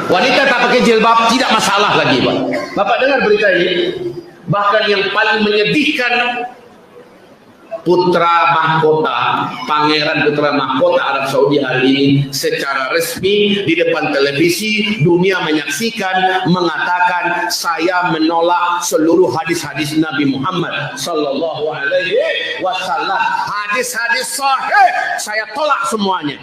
Wanita tak pakai jilbab tidak masalah lagi, Pak. Bapak dengar berita ini? Bahkan yang paling menyedihkan, putra mahkota, pangeran putra mahkota Arab Saudi hari ini secara resmi di depan televisi dunia menyaksikan mengatakan, saya menolak seluruh hadis-hadis Nabi Muhammad sallallahu alaihi wasallam. Hadis-hadis sahih saya tolak semuanya.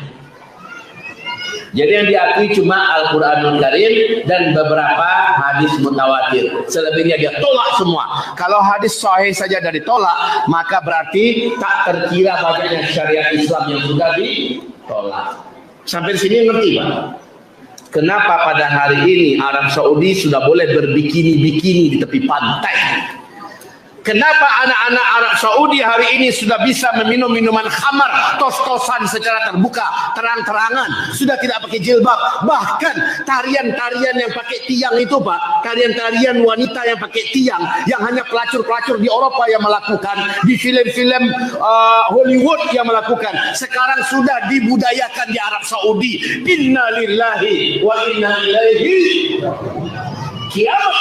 Jadi yang diakui cuma Al-Quranul Karim dan beberapa hadis mutawatir. Selebihnya dia tolak semua. Kalau hadis sahih saja dari tolak, maka berarti tak terkira banyaknya syariat Islam yang sudah ditolak. Sampai sini ngerti, Pak? Kenapa pada hari ini Arab Saudi sudah boleh berbikini-bikini di tepi pantai? Kenapa anak-anak Arab Saudi hari ini sudah bisa meminum minuman khamar, tos-tosan secara terbuka, terang-terangan, sudah tidak pakai jilbab. Bahkan tarian-tarian yang pakai tiang itu, Pak, tarian-tarian wanita yang pakai tiang, yang hanya pelacur-pelacur di Eropa yang melakukan, di film-film Hollywood yang melakukan, sekarang sudah dibudayakan di Arab Saudi. Inna lillahi wa inna ilaihi. Kiamat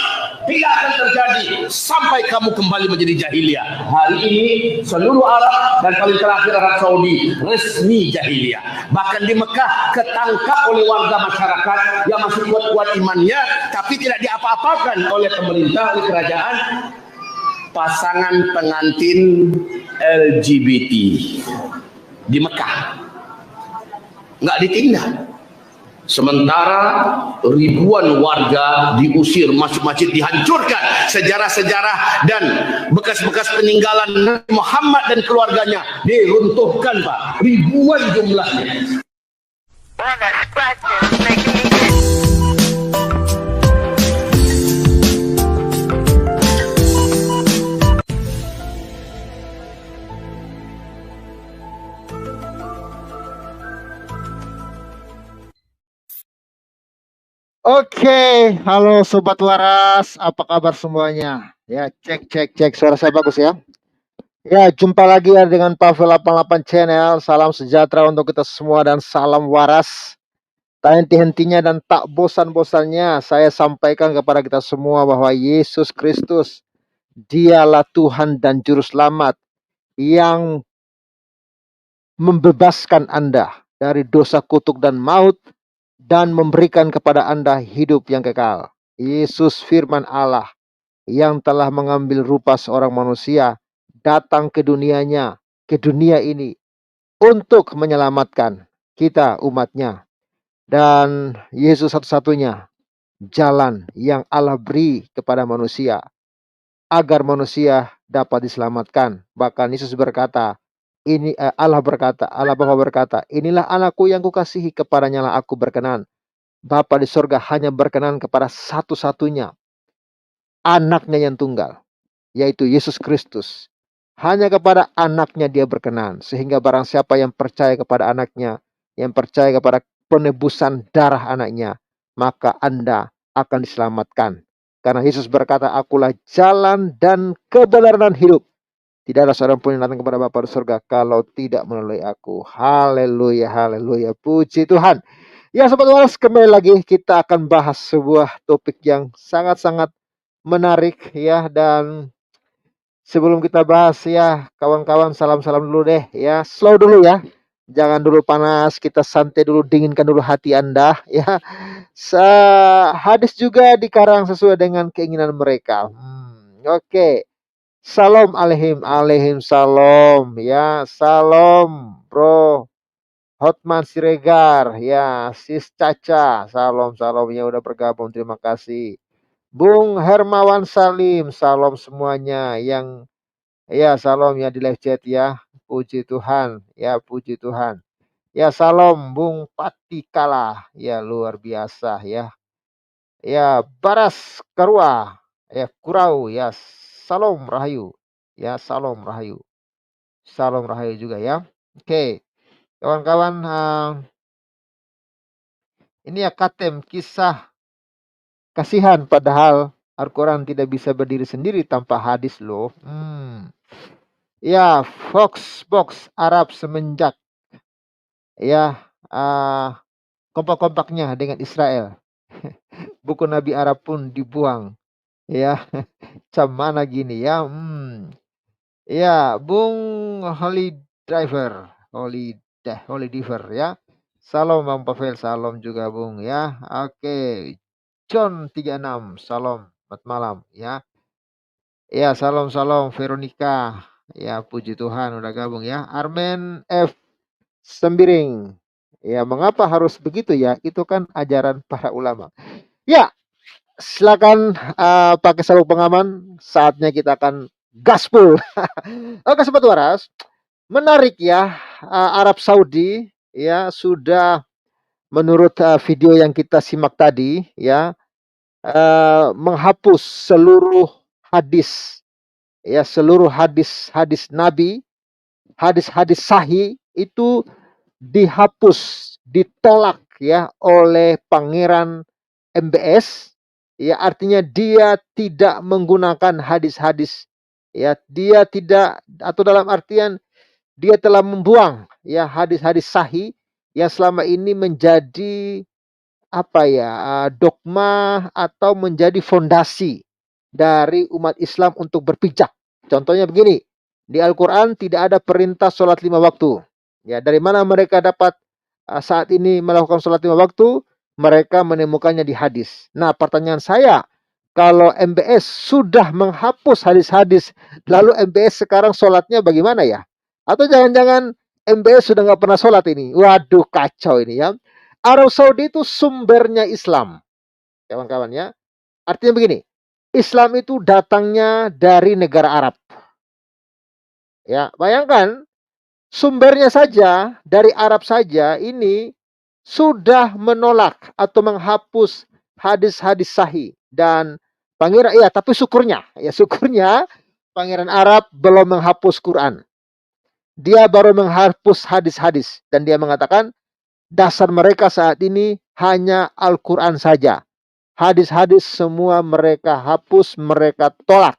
tidak akan terjadi sampai kamu kembali menjadi jahiliyah. Hari ini seluruh Arab dan paling terakhir Arab Saudi resmi jahiliyah. Bahkan di Mekah ketangkap oleh warga masyarakat yang masih kuat-kuat imannya, tapi tidak diapa-apakan oleh pemerintah, oleh kerajaan. Pasangan pengantin LGBT di Mekah nggak ditindak. Sementara ribuan warga diusir, masuk masjid dihancurkan, sejarah-sejarah dan bekas-bekas peninggalan Nabi Muhammad dan keluarganya diruntuhkan, Pak. Ribuan jumlahnya. Oke, halo Sobat Waras, apa kabar semuanya? Ya, cek, suara saya bagus ya? Ya, jumpa lagi ya dengan Pavel 88 Channel. Salam sejahtera untuk kita semua dan salam waras. Tak henti-hentinya dan tak bosan-bosannya saya sampaikan kepada kita semua bahwa Yesus Kristus, Dialah Tuhan dan Juru Selamat yang membebaskan Anda dari dosa kutuk dan maut, dan memberikan kepada Anda hidup yang kekal. Yesus firman Allah yang telah mengambil rupa seorang manusia datang ke dunianya, ke dunia ini untuk menyelamatkan kita umatnya. Dan Yesus satu-satunya jalan yang Allah beri kepada manusia agar manusia dapat diselamatkan. Bahkan Yesus berkata, Allah Bapa berkata, inilah anakku yang kukasihi, kepadanya lah aku berkenan. Bapa di sorga hanya berkenan kepada satu-satunya anaknya yang tunggal, yaitu Yesus Kristus. Hanya kepada anaknya dia berkenan. Sehingga barang siapa yang percaya kepada anaknya, yang percaya kepada penebusan darah anaknya, maka Anda akan diselamatkan. Karena Yesus berkata, akulah jalan dan kebenaran dan hidup. Tidak ada seorang pun yang datang kepada Bapa di surga kalau tidak melalui aku. Haleluya, haleluya. Puji Tuhan. Ya Sobat Waras, kembali lagi kita akan bahas sebuah topik yang sangat-sangat menarik ya. Dan sebelum kita bahas ya, kawan-kawan, salam-salam dulu deh ya. Slow dulu ya. Jangan dulu panas, kita santai dulu, dinginkan dulu hati Anda ya. Hadis juga dikarang sesuai dengan keinginan mereka. Oke. Salam alaihim salam ya, salam bro Hotman Siregar ya, Sis Caca, salamnya udah bergabung, terima kasih. Bung Hermawan Salim, salam semuanya yang ya, salam ya di live chat ya, puji Tuhan ya, puji Tuhan ya. Salam Bung Patikala ya, luar biasa ya. Ya, Baras Karua ya, Kurau ya, salam rahayu ya, salam rahayu juga ya. Oke kawan-kawan, ini ya Katem, kisah kasihan, padahal Al-Quran tidak bisa berdiri sendiri tanpa hadis loh. Ya, Foxbox Arab semenjak ya kompak-kompaknya dengan Israel. buku Nabi Arab pun dibuang. Ya, macam mana gini ya? Ya, Bung Holy Driver, Holy Diver ya. Salam Bang Pavel, salam juga Bung ya. Oke. John 36, salam, selamat malam ya. Ya, salam Veronica. Ya, puji Tuhan udah gabung ya. Armen F Sembiring. Ya, mengapa harus begitu ya? Itu kan ajaran para ulama. Ya, silakan pakai sabuk pengaman. Saatnya kita akan gaspol. Oke, Sobat Waras. Menarik ya, Arab Saudi ya sudah menurut video yang kita simak tadi ya menghapus seluruh hadis ya, seluruh hadis-hadis Nabi, hadis-hadis sahih itu dihapus, ditolak ya oleh Pangeran MBS. Ya, artinya dia tidak menggunakan hadis-hadis ya, dia tidak, atau dalam artian dia telah membuang ya hadis-hadis sahih yang selama ini menjadi apa ya, dogma atau menjadi fondasi dari umat Islam untuk berpijak. Contohnya begini, di Al-Quran tidak ada perintah sholat 5 waktu. Ya, dari mana mereka dapat saat ini melakukan sholat 5 waktu? Mereka menemukannya di hadis. Nah, pertanyaan saya, kalau MBS sudah menghapus hadis-hadis, lalu MBS sekarang sholatnya bagaimana ya? Atau jangan-jangan MBS sudah nggak pernah sholat ini? Waduh, kacau ini ya. Arab Saudi itu sumbernya Islam, kawan-kawan ya. Artinya begini, Islam itu datangnya dari negara Arab. Ya, bayangkan sumbernya saja dari Arab saja ini sudah menolak atau menghapus hadis-hadis sahih. Dan pangeran, ya tapi syukurnya pangeran Arab belum menghapus Quran. Dia baru menghapus hadis-hadis dan dia mengatakan dasar mereka saat ini hanya Al-Quran saja. Hadis-hadis semua mereka hapus, mereka tolak.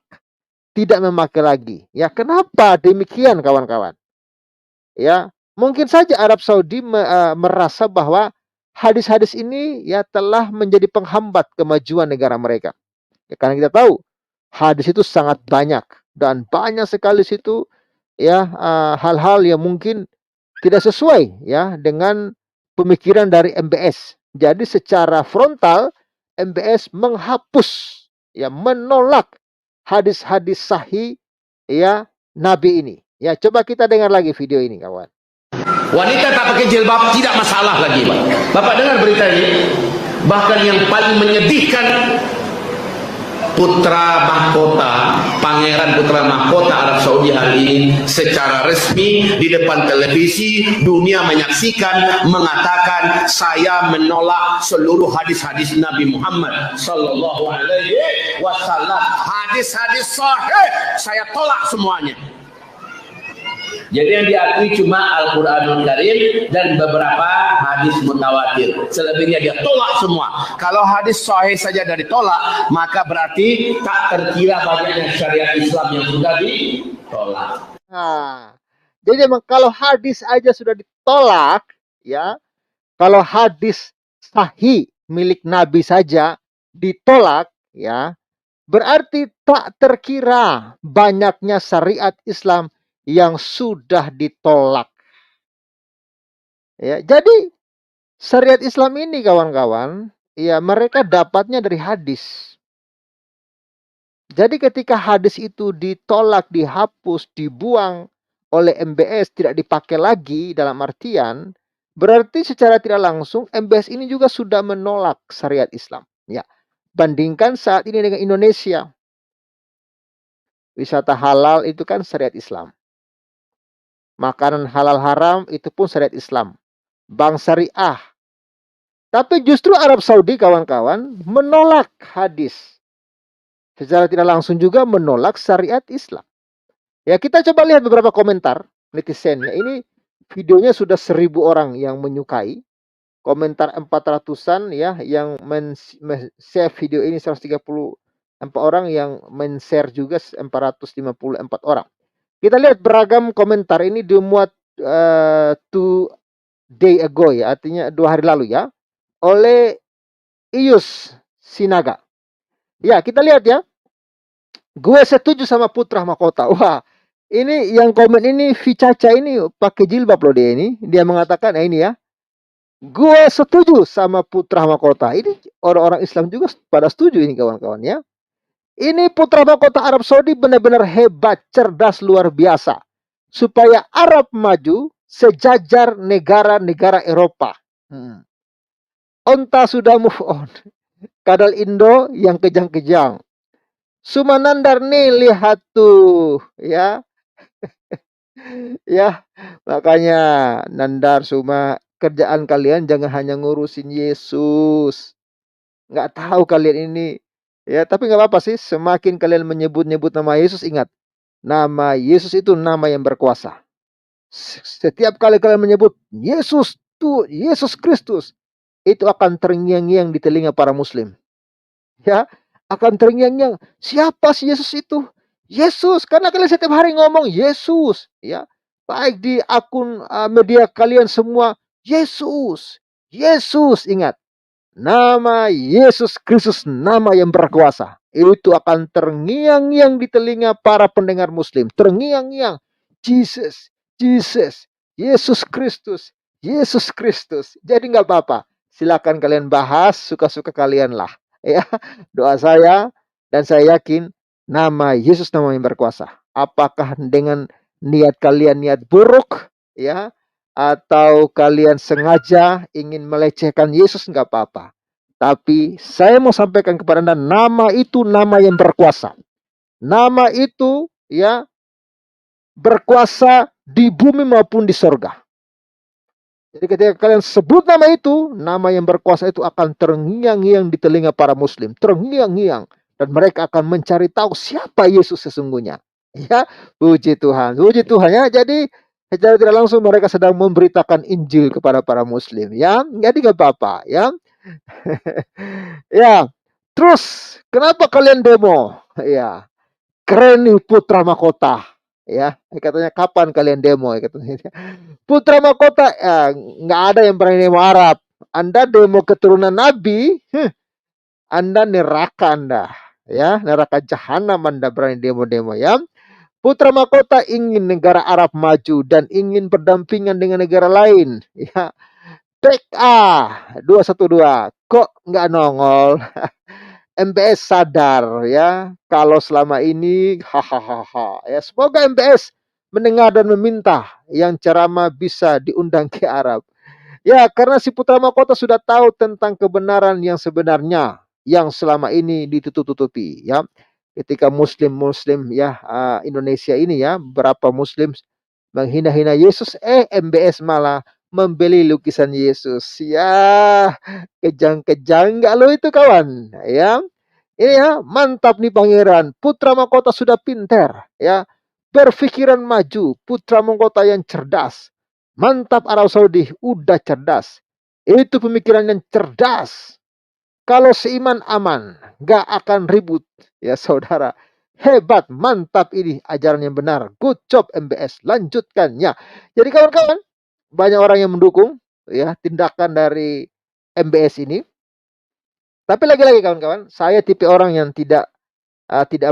Tidak memakai lagi. Ya, kenapa demikian kawan-kawan? Ya, mungkin saja Arab Saudi merasa bahwa hadis-hadis ini ya telah menjadi penghambat kemajuan negara mereka. Ya, karena kita tahu hadis itu sangat banyak dan banyak sekali situ ya hal-hal yang mungkin tidak sesuai ya dengan pemikiran dari MBS. Jadi secara frontal MBS menghapus ya, menolak hadis-hadis sahih ya Nabi ini. Ya, coba kita dengar lagi video ini kawan. Wanita tak pakai jilbab tidak masalah lagi, Pak. Bapak dengar berita ini? Bahkan yang paling menyedihkan, putra mahkota, pangeran putra mahkota Arab Saudi hari ini secara resmi di depan televisi dunia menyaksikan mengatakan saya menolak seluruh hadis-hadis Nabi Muhammad sallallahu alaihi wasallam. Hadis-hadis sahih saya tolak semuanya. Jadi yang diakui cuma Al-Quranul Karim dan beberapa hadis mutawatir. Selebihnya dia tolak semua. Kalau hadis sahih saja dari tolak, maka berarti tak terkira banyaknya syariat Islam yang sudah ditolak. Nah, jadi memang kalau hadis aja sudah ditolak, ya, kalau hadis sahih milik Nabi saja ditolak, ya, berarti tak terkira banyaknya syariat Islam yang sudah ditolak. Ya, jadi syariat Islam ini kawan-kawan, ya mereka dapatnya dari hadis. Jadi ketika hadis itu ditolak, dihapus, dibuang oleh MBS, tidak dipakai lagi dalam artian, berarti secara tidak langsung MBS ini juga sudah menolak syariat Islam. Ya, bandingkan saat ini dengan Indonesia. Wisata halal itu kan syariat Islam. Makanan halal haram itu pun syariat Islam. Bank syariah. Tapi justru Arab Saudi kawan-kawan menolak hadis. Secara tidak langsung juga menolak syariat Islam. Ya, kita coba lihat beberapa komentar netizen. Ya, ini videonya sudah 1000 orang yang menyukai. Komentar 400-an ya yang men-share video ini 134 orang, yang men-share juga 454 orang. Kita lihat beragam komentar ini dimuat 2 day ago ya, artinya 2 hari lalu ya, oleh Ius Sinaga. Ya, kita lihat ya. Gue setuju sama putra mahkota. Wah, ini yang komen ini Vicaca ini pakai jilbab loh dia ini. Dia mengatakan, ini ya. Gue setuju sama putra mahkota. Ini orang-orang Islam juga pada setuju ini kawan-kawan ya. Ini putra mahkota Arab Saudi benar-benar hebat, cerdas, luar biasa. Supaya Arab maju sejajar negara-negara Eropa. Onta sudah move on. Kadal Indo yang kejang-kejang. Sumanandar nih lihat tuh ya. Ya, makanya Nandar Suma, kerjaan kalian jangan hanya ngurusin Yesus. Nggak tahu kalian ini. Ya, tapi nggak apa-apa sih. Semakin kalian menyebut-nyebut nama Yesus, ingat. Nama Yesus itu nama yang berkuasa. Setiap kali kalian menyebut Yesus tuh, Yesus Kristus, itu akan terngiang-ngiang di telinga para muslim. Ya, akan terngiang-ngiang. Siapa sih Yesus itu? Yesus, karena kalian setiap hari ngomong Yesus, ya. Baik di akun media kalian semua, Yesus. Yesus, ingat. Nama Yesus Kristus, nama yang berkuasa. Itu akan terngiang-ngiang di telinga para pendengar muslim. Terngiang-ngiang. Jesus, Jesus, Yesus Kristus, Yesus Kristus. Jadi nggak apa-apa. Silakan kalian bahas, suka-suka kalian lah. Ya, doa saya dan saya yakin nama Yesus nama yang berkuasa. Apakah dengan niat kalian niat buruk, ya, atau kalian sengaja ingin melecehkan Yesus, nggak apa-apa. Tapi saya mau sampaikan kepada Anda, nama itu nama yang berkuasa. Nama itu ya berkuasa di bumi maupun di sorga. Jadi ketika kalian sebut nama itu, nama yang berkuasa itu akan terngiang-ngiang di telinga para muslim. Terngiang-ngiang. Dan mereka akan mencari tahu siapa Yesus sesungguhnya. Ya, puji Tuhan. Puji Tuhan ya. Jadi secara tidak langsung mereka sedang memberitakan Injil kepada para muslim. Ya, jadi gak apa-apa. Ya, ya. Terus, kenapa kalian demo? Ya, keren nih putra mahkota. Ya, katanya kapan kalian demo? Katanya. Putra mahkota, ya, nggak ada yang berani demo Arab. Anda demo keturunan Nabi, Anda neraka Anda. Ya, neraka jahanam Anda berani demo-demo ya. Putra mahkota ingin negara Arab maju dan ingin berdampingan dengan negara lain. Ya, PK 212 kok nggak nongol? MBS sadar ya kalau selama ini hahaha ya, semoga MBS mendengar dan meminta yang ceramah bisa diundang ke Arab. Ya, karena si putra mahkota sudah tahu tentang kebenaran yang sebenarnya yang selama ini ditutup-tutupi ya. Ketika muslim-muslim ya Indonesia ini ya, berapa muslim menghina-hina Yesus, MBS malah membeli lukisan Yesus. Ya, kejang-kejang nggak lo itu kawan ya. Ini ya, mantap nih pangeran. Putra mahkota sudah pintar ya. Berpikiran maju, putra mahkota yang cerdas. Mantap Arab Saudi, udah cerdas. Itu pemikiran yang cerdas. Kalau seiman aman, gak akan ribut ya saudara. Hebat, mantap ini ajaran yang benar. Good job MBS, lanjutkan ya. Jadi kawan-kawan, banyak orang yang mendukung ya tindakan dari MBS ini. Tapi lagi-lagi kawan-kawan, saya tipe orang yang tidak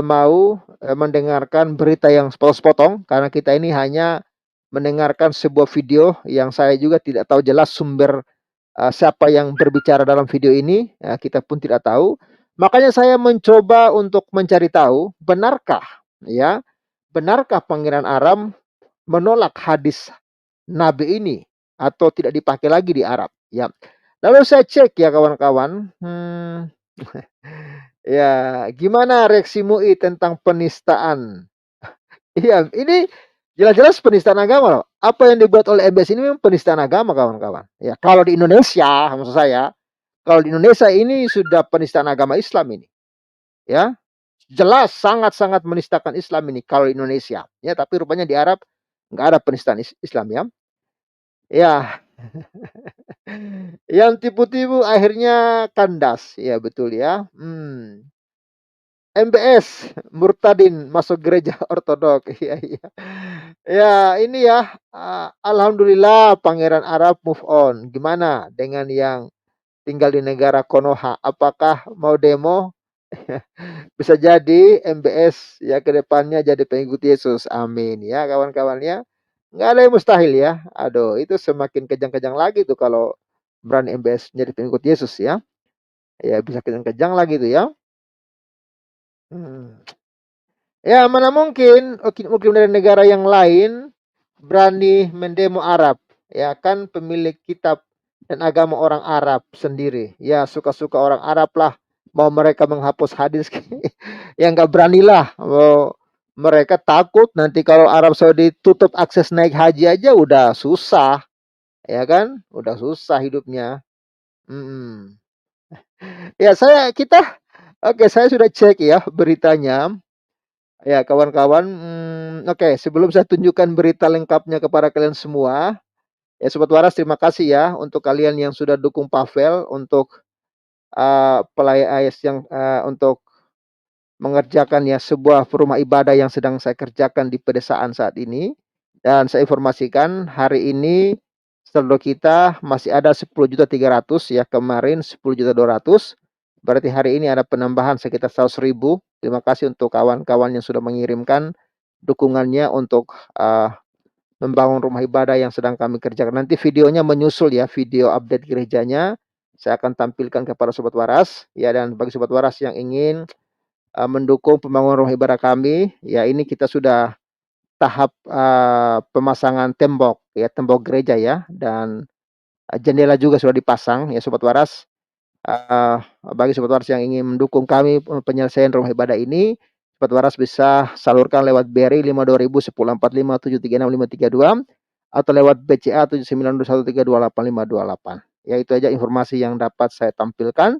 mau mendengarkan berita yang sepotong-sepotong, karena kita ini hanya mendengarkan sebuah video yang saya juga tidak tahu jelas sumber siapa yang berbicara dalam video ini, kita pun tidak tahu. Makanya saya mencoba untuk mencari tahu, benarkah ya, benarkah Pangeran Aram menolak hadis Nabi ini atau tidak dipakai lagi di Arab ya. Lalu saya cek ya kawan-kawan, ya gimana reaksi MUI tentang penistaan? Iya, ini jelas-jelas penistaan agama loh. Apa yang dibuat oleh MBS ini memang penistaan agama kawan-kawan. Ya, kalau di Indonesia, maksud saya, kalau di Indonesia ini sudah penistaan agama Islam ini. Ya, jelas sangat-sangat menistakan Islam ini kalau di Indonesia. Ya, tapi rupanya di Arab nggak ada penistaan Islam ya. Ya, yang tipu-tipu akhirnya kandas. Ya, betul ya. MBS murtadin masuk gereja ortodok. Iya, iya. Ya, ini ya, alhamdulillah Pangeran Arab move on. Gimana dengan yang tinggal di negara Konoha. Apakah mau demo? Bisa jadi MBS ya ke depannya jadi pengikut Yesus. Amin ya kawan-kawan ya. Nggak ada yang mustahil ya. Aduh, itu semakin kejang-kejang lagi tuh kalau berani MBS jadi pengikut Yesus ya. Ya bisa kejang-kejang lagi tuh ya. Hmm. Ya mana mungkin mungkin dari negara yang lain berani mendemo Arab. Ya kan pemilik kitab dan agama orang Arab sendiri. Ya suka-suka orang Arab lah. Mau mereka menghapus hadis. Ya nggak beranilah. Mau mereka takut nanti kalau Arab Saudi tutup akses naik haji aja udah susah. Ya kan? Udah susah hidupnya. Hmm. Ya saya sudah cek ya beritanya. Ya kawan-kawan, oke, sebelum saya tunjukkan berita lengkapnya kepada kalian semua, ya Sobat Waras terima kasih ya untuk kalian yang sudah dukung Pavel untuk untuk mengerjakan ya sebuah rumah ibadah yang sedang saya kerjakan di pedesaan saat ini. Dan saya informasikan hari ini saldo kita masih ada 10.300.000 ya, kemarin 10.200.000. Berarti hari ini ada penambahan sekitar 100.000. Terima kasih untuk kawan-kawan yang sudah mengirimkan dukungannya untuk membangun rumah ibadah yang sedang kami kerjakan. Nanti videonya menyusul ya, video update gerejanya. Saya akan tampilkan kepada Sobat Waras ya, dan bagi Sobat Waras yang ingin mendukung pembangunan rumah ibadah kami, ya ini kita sudah tahap pemasangan tembok ya, tembok gereja ya, dan jendela juga sudah dipasang ya Sobat Waras. Bagi Sobat Waras yang ingin mendukung kami penyelesaian rumah ibadah ini, Sobat Waras bisa salurkan lewat BRI 521045736532 atau lewat BCA 7921328528. Ya itu aja informasi yang dapat saya tampilkan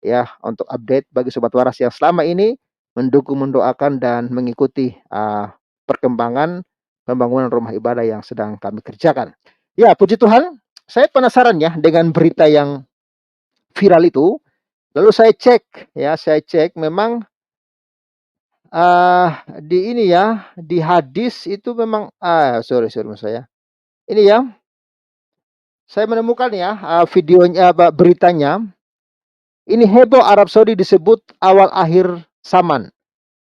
ya untuk update bagi Sobat Waras yang selama ini mendukung, mendoakan dan mengikuti perkembangan pembangunan rumah ibadah yang sedang kami kerjakan. Ya, puji Tuhan, saya penasaran ya dengan berita yang viral itu. Lalu saya cek memang di hadis itu memang sorry saya. Ini ya, saya menemukan ya videonya, beritanya. Ini heboh Arab Saudi disebut awal akhir zaman.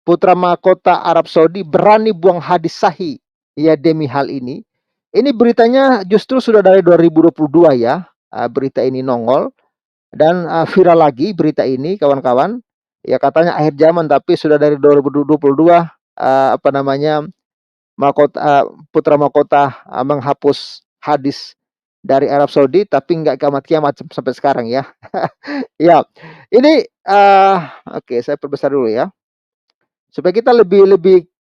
Putra mahkota Arab Saudi berani buang hadis sahih ya demi hal ini. Ini beritanya justru sudah dari 2022 ya. Berita ini nongol dan viral lagi berita ini kawan-kawan. Ya katanya akhir zaman tapi sudah dari 2022 putra mahkota menghapus hadis dari Arab Saudi tapi nggak kiamat-kiamat sampai sekarang ya. Ya, ini oke, saya perbesar dulu ya. Supaya kita lebih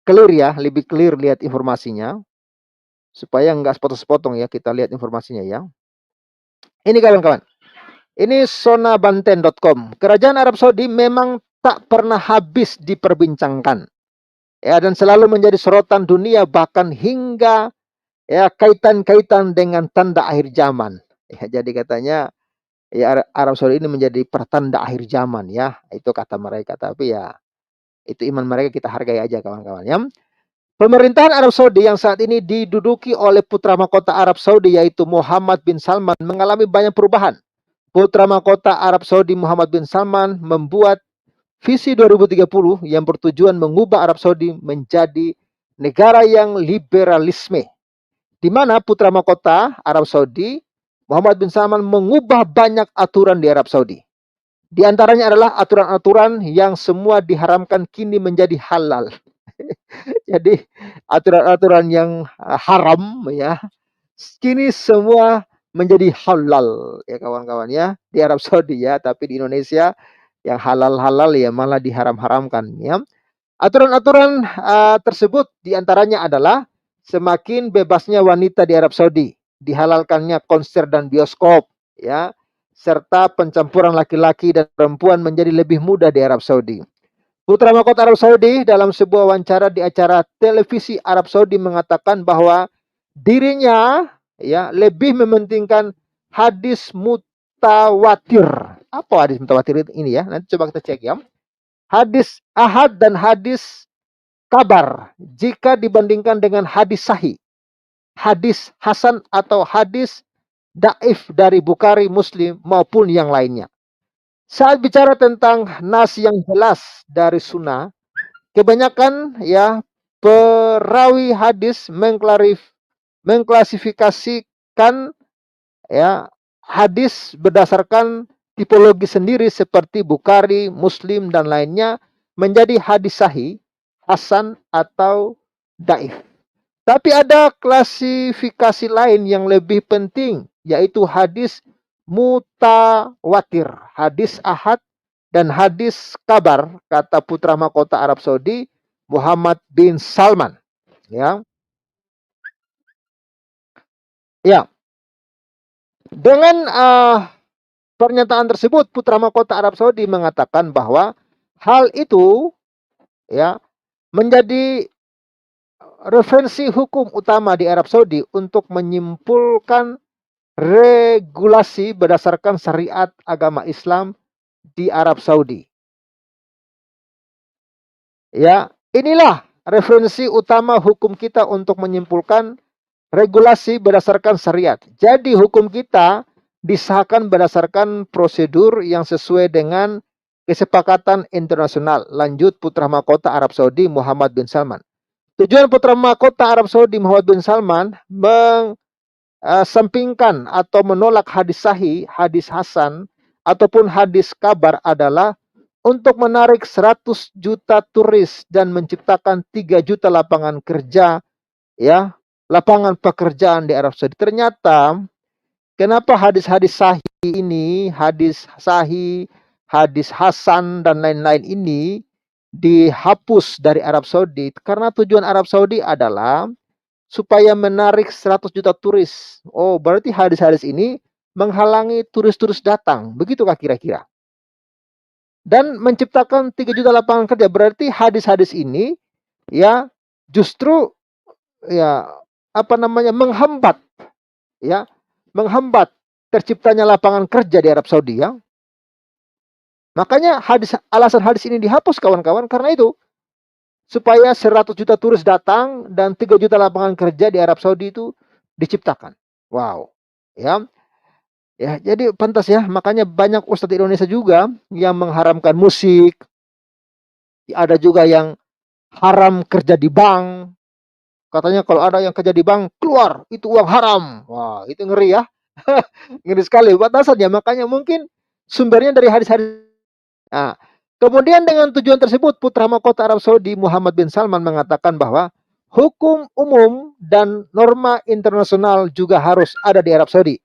clear ya, lebih clear lihat informasinya. Supaya nggak sepotong-sepotong ya, kita lihat informasinya ya. Ini kawan-kawan. Ini sonabanten.com. Kerajaan Arab Saudi memang tak pernah habis diperbincangkan. Ya, dan selalu menjadi sorotan dunia bahkan hingga ya kaitan-kaitan dengan tanda akhir zaman. Ya, jadi katanya ya Arab Saudi ini menjadi pertanda akhir zaman ya. Itu kata mereka, tapi ya itu iman mereka, kita hargai aja kawan-kawan ya. Pemerintahan Arab Saudi yang saat ini diduduki oleh putra mahkota Arab Saudi yaitu Muhammad bin Salman mengalami banyak perubahan. Putra mahkota Arab Saudi Muhammad bin Salman membuat visi 2030 yang bertujuan mengubah Arab Saudi menjadi negara yang liberalisme, di mana putra mahkota Arab Saudi Muhammad bin Salman mengubah banyak aturan di Arab Saudi. Di antaranya adalah aturan-aturan yang semua diharamkan kini menjadi halal. Jadi aturan-aturan yang haram ya kini semua menjadi halal ya kawan-kawan ya di Arab Saudi ya, tapi di Indonesia yang halal-halal ya malah diharam-haramkan ya. Aturan-aturan tersebut diantaranya adalah semakin bebasnya wanita di Arab Saudi, dihalalkannya konser dan bioskop ya, serta pencampuran laki-laki dan perempuan menjadi lebih mudah di Arab Saudi. Putra mahkota Arab Saudi dalam sebuah wawancara di acara televisi Arab Saudi mengatakan bahwa dirinya ya lebih mementingkan hadis mutawatir. Apa hadis mutawatir ini ya? Nanti coba kita cek ya. Hadis ahad dan hadis kabar jika dibandingkan dengan hadis sahih, hadis hasan atau hadis daif dari Bukhari, Muslim maupun yang lainnya. Saat bicara tentang nas yang jelas dari sunnah, kebanyakan ya perawi hadis mengklasifikasikan ya hadis berdasarkan tipologi sendiri seperti Bukhari, Muslim dan lainnya menjadi hadis sahih, hasan atau daif. Tapi ada klasifikasi lain yang lebih penting, yaitu hadis mutawatir, hadis ahad dan hadis kabar, kata putra mahkota Arab Saudi Muhammad bin Salman. Ya, ya. Dengan pernyataan tersebut, putra mahkota Arab Saudi mengatakan bahwa hal itu ya menjadi referensi hukum utama di Arab Saudi untuk menyimpulkan regulasi berdasarkan syariat agama Islam di Arab Saudi. Ya, inilah referensi utama hukum kita untuk menyimpulkan regulasi berdasarkan syariat. Jadi hukum kita disahkan berdasarkan prosedur yang sesuai dengan kesepakatan internasional. Lanjut putra mahkota Arab Saudi Muhammad bin Salman. Tujuan putra mahkota Arab Saudi Muhammad bin Salman sampingkan atau menolak hadis sahih, hadis hasan, ataupun hadis kabar adalah untuk menarik 100 juta turis dan menciptakan 3 juta lapangan kerja, ya, lapangan pekerjaan di Arab Saudi. Ternyata, kenapa hadis-hadis sahih ini, hadis sahih, hadis hasan, dan lain-lain ini dihapus dari Arab Saudi? Karena tujuan Arab Saudi adalah supaya menarik 100 juta turis. Oh, berarti hadis-hadis ini menghalangi turis-turis datang. Begitukah kira-kira? Dan menciptakan 3 juta lapangan kerja. Berarti hadis-hadis ini ya justru ya menghambat terciptanya lapangan kerja di Arab Saudi ya. Makanya alasan hadis ini dihapus kawan-kawan karena itu supaya 100 juta turis datang dan 3 juta lapangan kerja di Arab Saudi itu diciptakan. Wow. Ya. Ya, jadi pantas ya, makanya banyak ustadz di Indonesia juga yang mengharamkan musik. Ada juga yang haram kerja di bank. Katanya kalau ada yang kerja di bank, keluar, itu uang haram. Wah, itu ngeri ya. Ngeri sekali batasannya. Makanya mungkin sumbernya dari hadis-hadis. Nah, kemudian dengan tujuan tersebut, putra mahkota Arab Saudi Muhammad bin Salman mengatakan bahwa hukum umum dan norma internasional juga harus ada di Arab Saudi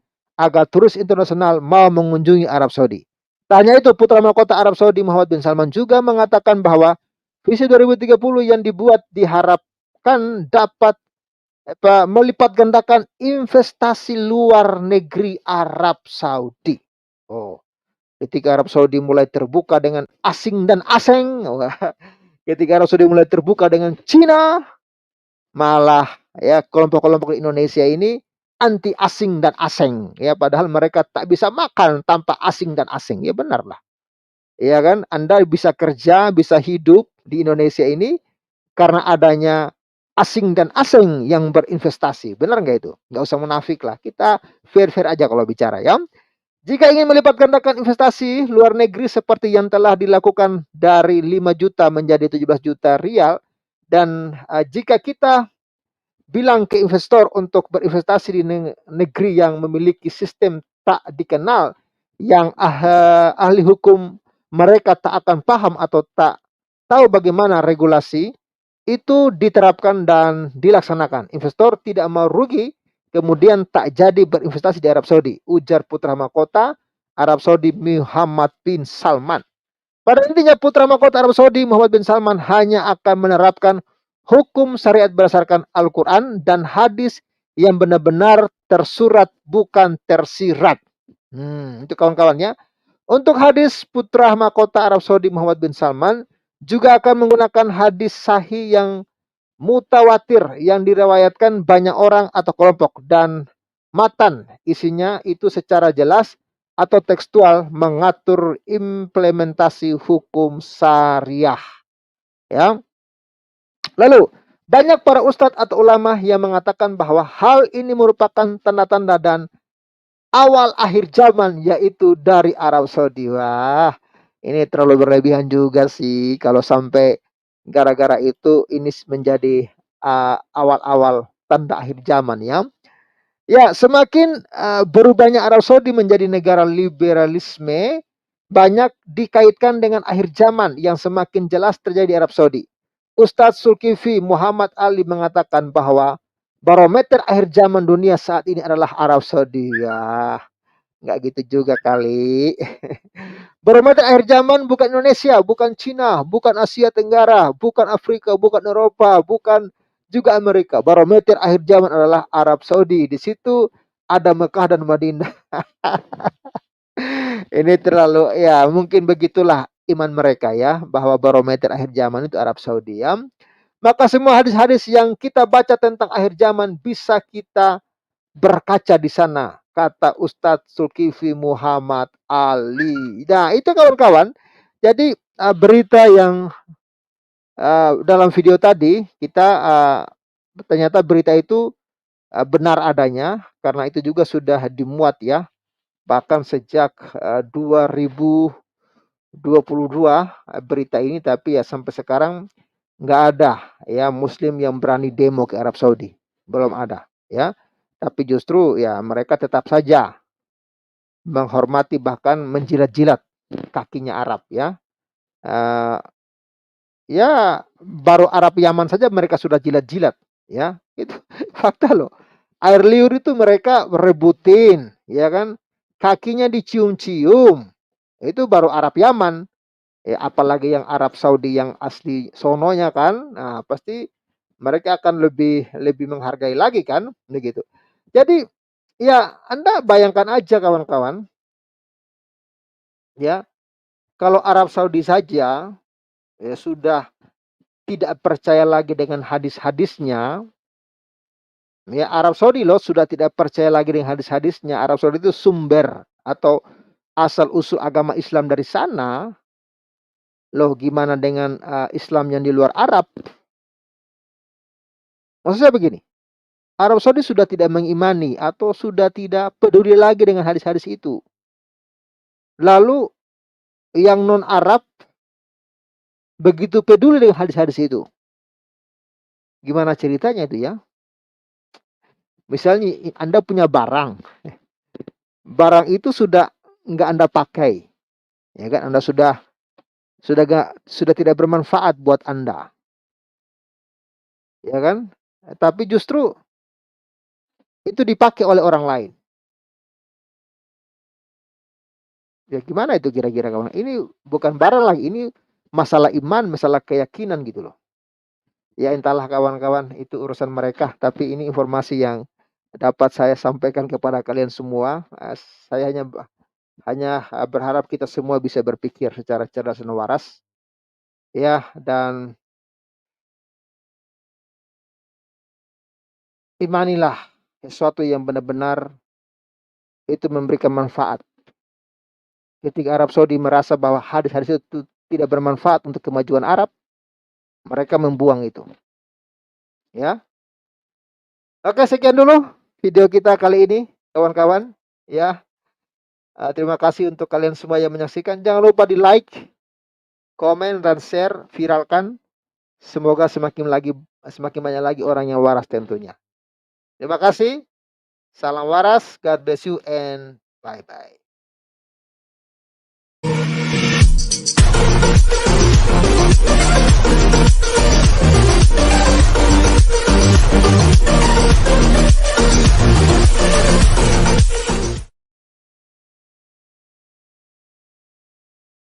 agar turis internasional mau mengunjungi Arab Saudi. Tak hanya itu, putra mahkota Arab Saudi Muhammad bin Salman juga mengatakan bahwa visi 2030 yang dibuat diharapkan dapat melipat gandakan investasi luar negeri Arab Saudi. Oh, ketika Arab Saudi mulai terbuka dengan asing dan asing, ketika Arab Saudi mulai terbuka dengan Cina, malah ya kelompok-kelompok di Indonesia ini anti asing dan asing ya, padahal mereka tak bisa makan tanpa asing dan asing. Ya benarlah. Ya kan? Anda bisa kerja, bisa hidup di Indonesia ini karena adanya asing dan asing yang berinvestasi. Benar nggak itu? Nggak usah munafik lah. Kita fair-fair aja kalau bicara ya. Jika ingin melipat gandakan investasi luar negeri seperti yang telah dilakukan dari 5 juta menjadi 17 juta rial, dan jika kita bilang ke investor untuk berinvestasi di negeri yang memiliki sistem tak dikenal, yang ahli hukum mereka tak akan paham atau tak tahu bagaimana regulasi itu diterapkan dan dilaksanakan, investor tidak mau rugi kemudian tak jadi berinvestasi di Arab Saudi, ujar putra mahkota Arab Saudi Muhammad bin Salman. Pada intinya putra mahkota Arab Saudi Muhammad bin Salman hanya akan menerapkan hukum syariat berdasarkan Al-Quran dan hadis yang benar-benar tersurat bukan tersirat. Itu kawan-kawannya. Untuk hadis putra mahkota Arab Saudi Muhammad bin Salman juga akan menggunakan hadis sahih yang mutawatir yang diriwayatkan banyak orang atau kelompok dan matan isinya itu secara jelas atau tekstual mengatur implementasi hukum syariah. Ya. Lalu, banyak para ustadz atau ulama yang mengatakan bahwa hal ini merupakan tanda-tanda dan awal akhir zaman, yaitu dari Arab Saudi. Wah, ini terlalu berlebihan juga sih kalau sampai gara-gara itu ini menjadi awal-awal tanda akhir zaman ya. Ya, semakin berubahnya Arab Saudi menjadi negara liberalisme, banyak dikaitkan dengan akhir zaman yang semakin jelas terjadi di Arab Saudi. Ustadz Zulkifli Muhammad Ali mengatakan bahwa barometer akhir zaman dunia saat ini adalah Arab Saudi. Ya, nggak gitu juga kali. Barometer akhir zaman bukan Indonesia, bukan Cina, bukan Asia Tenggara, bukan Afrika, bukan Eropa, bukan juga Amerika. Barometer akhir zaman adalah Arab Saudi. Di situ ada Mekah dan Madinah. Ini terlalu, ya mungkin begitulah iman mereka ya, bahwa barometer akhir zaman itu Arab Saudi ya. Maka semua hadis-hadis yang kita baca tentang akhir zaman bisa kita berkaca di sana, kata Ustadz Zulkifli Muhammad Ali. Nah, itu kawan-kawan. Jadi berita yang dalam video tadi kita ternyata berita itu benar adanya, karena itu juga sudah dimuat ya, bahkan sejak 2022 berita ini, tapi ya sampai sekarang nggak ada ya Muslim yang berani demo ke Arab Saudi, belum ada ya. Tapi justru ya mereka tetap saja menghormati, bahkan menjilat-jilat kakinya Arab ya. Ya baru Arab Yaman saja mereka sudah jilat-jilat ya. Itu fakta loh. Air liur itu mereka rebutin ya kan. Kakinya dicium-cium. Itu baru Arab Yaman. Apalagi yang Arab Saudi yang asli sononya kan. Nah, pasti mereka akan lebih menghargai lagi kan, begitu. Jadi ya Anda bayangkan aja kawan-kawan ya, kalau Arab Saudi saja ya sudah tidak percaya lagi dengan hadis-hadisnya. Ya, Arab Saudi loh sudah tidak percaya lagi dengan hadis-hadisnya. Arab Saudi itu sumber atau asal usul agama Islam dari sana. Loh gimana dengan Islam yang di luar Arab? Maksud saya begini, Arab Saudi sudah tidak mengimani atau sudah tidak peduli lagi dengan hadis-hadis itu. Lalu yang non-Arab begitu peduli dengan hadis-hadis itu. Gimana ceritanya itu ya? Misalnya Anda punya barang itu sudah nggak Anda pakai, ya kan? Anda sudah tidak bermanfaat buat Anda, ya kan? Tapi justru itu dipakai oleh orang lain. Ya gimana itu kira-kira kawan? Ini bukan barang lagi, ini masalah iman, masalah keyakinan gitu loh. Ya entahlah kawan-kawan, itu urusan mereka. Tapi ini informasi yang dapat saya sampaikan kepada kalian semua. Saya hanya berharap kita semua bisa berpikir secara cerdas dan waras. Ya, dan imanilah sesuatu yang benar-benar itu memberikan manfaat. Ketika Arab Saudi merasa bahwa hadis-hadis itu tidak bermanfaat untuk kemajuan Arab, mereka membuang itu. Ya. Oke, sekian dulu video kita kali ini, kawan-kawan. Ya. Terima kasih untuk kalian semua yang menyaksikan. Jangan lupa di like, komen, dan share, viralkan. Semoga semakin banyak lagi orang yang waras tentunya. Terima kasih. Salam waras. God bless you and bye-bye.